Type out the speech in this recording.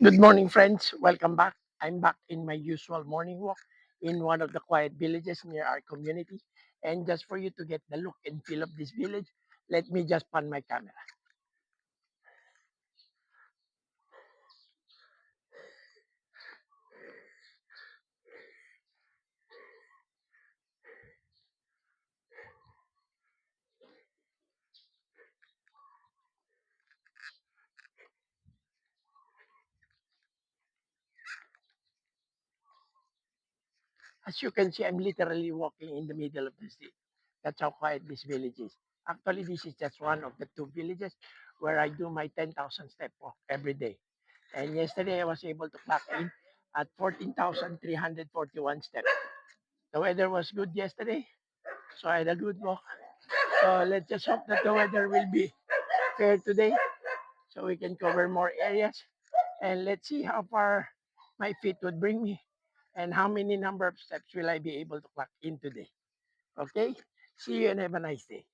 Good morning, friends. Welcome back. I'm back in my usual morning walk in one of the quiet villages near our community. And just for you to get the look and feel of this village, let me just pan my camera. As you can see, I'm literally walking in the middle of the city. That's how quiet this village is. Actually, this is just one of the two villages where I do my 10,000 step walk every day. And yesterday, I was able to clock in at 14,341 steps. The weather was good yesterday, so I had a good walk. So let's just hope that the weather will be fair today so we can cover more areas. And let's see how far my feet would bring me and how many number of steps will I be able to clock in today. Okay? See you and have a nice day.